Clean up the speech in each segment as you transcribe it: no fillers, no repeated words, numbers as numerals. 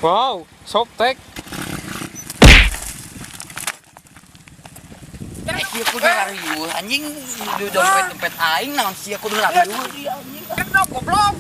Wow, softtek. Sia kudu rarieuh anjing di dompet aing naon sia kudu rarieuh anjing. Kenapa goblok?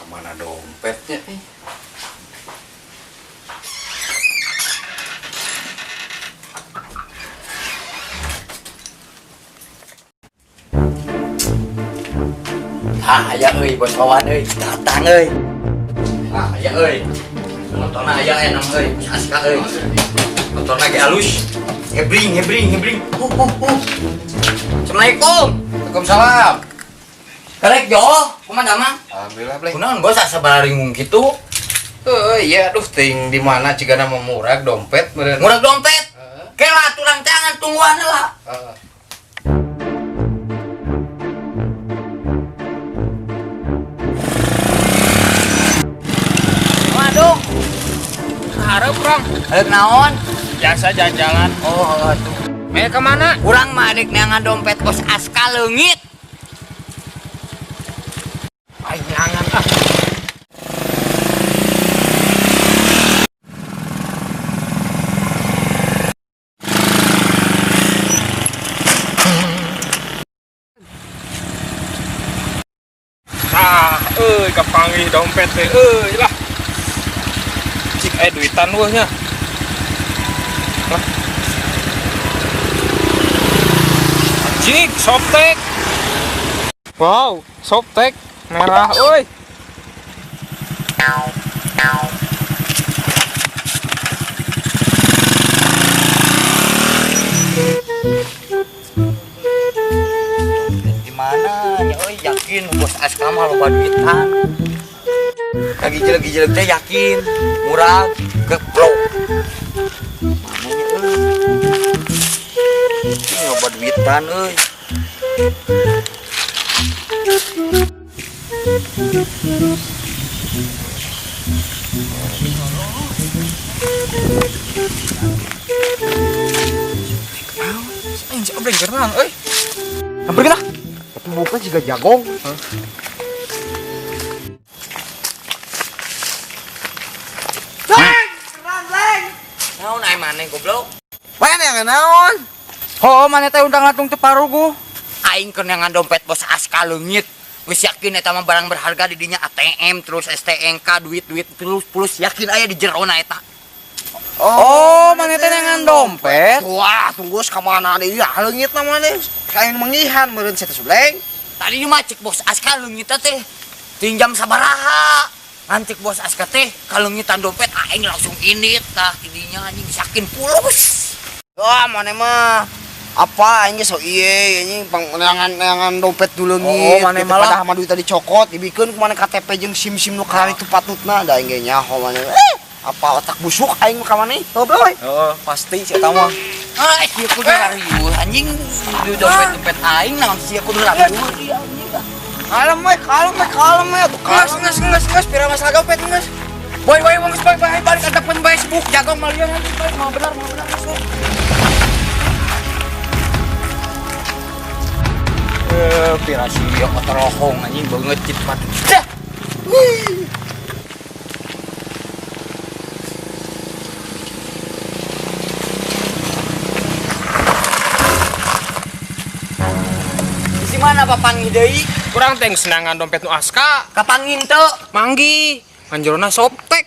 Kemana dompetnya nih? Ya euy bos kawan euy, datang euy. Ya euy. Nonton aya enam euy, Aska euy. Nonton lagi halus. Hebring. Assalamualaikum. Waalaikumsalam. Karek Jo, kumaha mah? Alhamdulillah, Bleh. Kunaon bos asa bararingung kitu? Iya, aduh ting di mana cigana mau murag dompet meureun. Murag dompet. Kela tulang tangan tungguan lah. Waduh. Harap orang. Hareup naon? Biasa jalan-jalan. Oh, atuh. Mau kemana? Urang mah adek neangan dompet bos Aska leungit. Ay, jangan ah. Kepanggih dompet teh, lah. Cik duitan weh nya. Anjing, softtek. Wow, softtek merah, oi. Gimana nya euy yakin bos Aska mah loba duitan. Lagi jelek teh yakin murah geplok. Mana nya euy? Ini loba duitan euy. Anjing, obreng gerang euy. Hampir kita. Tapi bukan juga jagong. Naon ai maneh goblok? Mana yang naon? Oh, maneh teh undang latung teu parugu. Aing keur neangan dompet bos Aska leungit. Wis yakin eta mah barang berharga di dinya ATM terus STNK duit plus yakin aya di jerona eta. Oh, mana teh neangan dompet? Wah, tunggu kamana deui ya leungit na maneh. Kain mengihan meureun saya teh Subleng. Tadi mah cek bos Aska leungit teh tinjam sabaraha. Ngan cek bos Aska teh kalungitan dompet aing langsung indit tah tidinya anjing yakin pulus. Wah, mana mah apa aing ge so ieu anjing neangan dompet dulu Oh, ngi. maneh malah padahal mah duit tadi cokot dibikeun ku maneh KTP jeung SIM nu kali itu patutna da aing ge nyaho maneh. Apa otak busuk aing ka maneh? Goblok. Oh, pasti si eta mah. Ah, ieu kudu rarieuh anjing di dompet aing naon sia kudu rarieuh ieu anjing. Kalem we. Nges, pira masalah dompet nges. Boy, balik ada pun Facebook jagong malian nanti, mau benar nges. Pira sih yang motor rohong anjing banget cip patut. Dah. Di mana papangih deui? Kurang teng senangan dompet nu Aska. Kapangin teu? Manggi. Anjurna softtek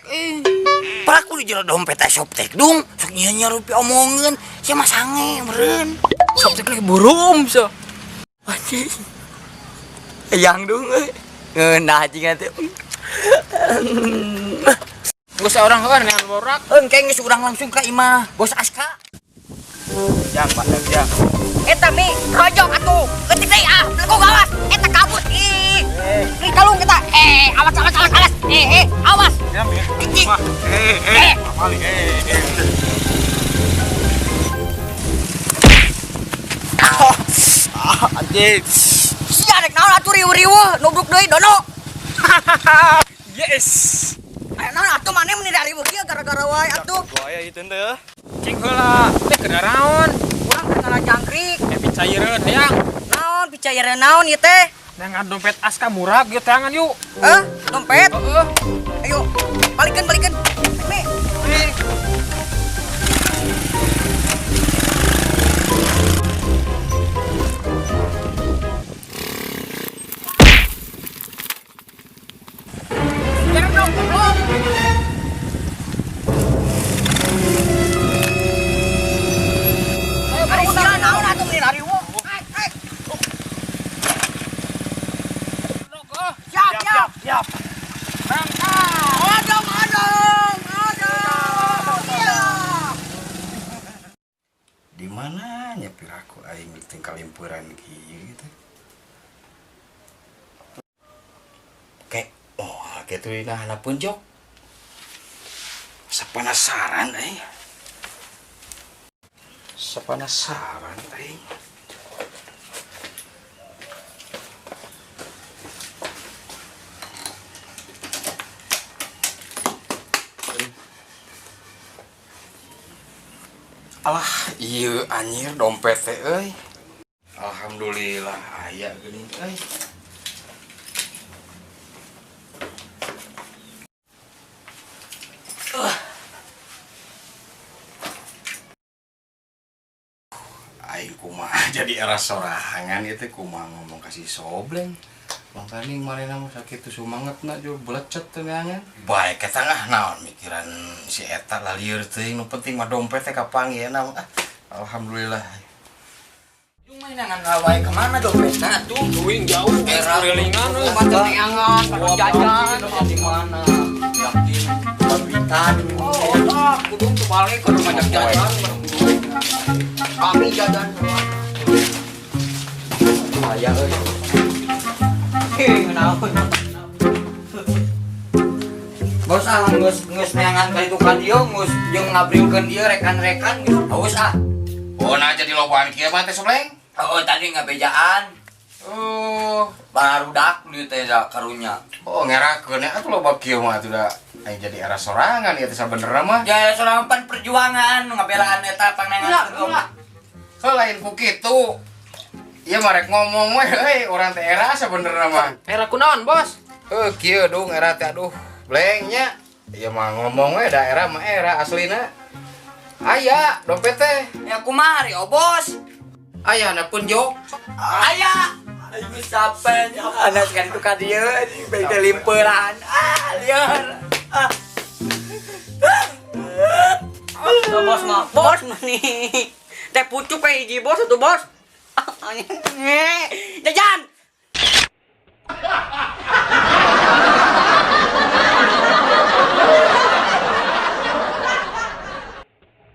Palaku di jero dompet teh softtek dung. Sok nya rupiah omongeun, sia mah sange meureun. Softtek lagi burum so. Anjing. Yang dung euy. Ngeunah anjing teh. Geus orang kan yang borak. Engke geus urang langsung ka imah bos Aska. Jang, Pak, jang. Eta mi rojok atuh. Eutik deui ah, lego gawas. Eta kabur. Ih kalung kita. Awas. Awas. Ya, Mi. Cicing. Mali. Anjing. Sia rek naon atuh riweuh-riweuh nubruk deui dono. Yes. Aya naon atuh maneh meni riweuh kieu gara-gara wae atuh. Gaya itu teh. Cing heula, teh keur naon? Urang keur ngalah jangkrik. Picaireun hayang. Naon picaireun naon ieu teh? Nangan dompet Aska murah gitu tangan yuk. Dompet? Heeh. Ayo, balikin. Mi. Jangan dong, goblok. Ari sia naon atuh meni riweuh. Siap. Odong. Di mana nya piraku aing tinggal limpuran kieu teh. Oke, gitu nah haneupun jok. Sapanasaran aing. Alah, ieu anjir dompet teh euy. Alhamdulillah aya geuning euy. Aing kumaha jadi era sorangan ieu teh kumaha ngomong kasih sobleng. Makanya marina mah sakitu sumangetna jo belecet teh neangan. Bae ke tengah naon mikiran si eta lah lieur teuing nu penting mah dompet teh kapanggihna mah. Alhamdulillah. Yung mainangan wae kemana dompetna tuh? Duing jauh, kelilingan euy. Macam neangan, kadang jajan di mana? Yakin babitan. Kudu balik ke rumah jajan. Kami jajan semua. Aya euy. Bos geus neangan ka itu ka dieu geus jeung ngabringkeun ieu rekan-rekan geus haus Oh, nah jadi lobaan kieu mah teh sobleng. tadi ngabejaan barudak dieu teh karunya. Oh, ngerakeun atuh loba kieu mah atuh da aing jadi era sorangan ieu teh sabenerna mah. Ya sorangan pan perjuangan ngabelaan eta panengan Heula lain ku kitu. Ieu mah rek ngomong we euy, urang teh era sabenerna mah. Era kunaon, Bos? Kieu dung era teh aduh, blengnya. Ieu mah ngomong we daerah mah era aslina. Aya dompet teh. Ya kumaha ya bos? Aya haneupun jok. Aya. Aing sampe ana sekali itu ka dieu bae teh limpeuran. Lieur. Bos mah, bos mah nih. Teh pucuk kayak hiji bos atuh bos. Jajan.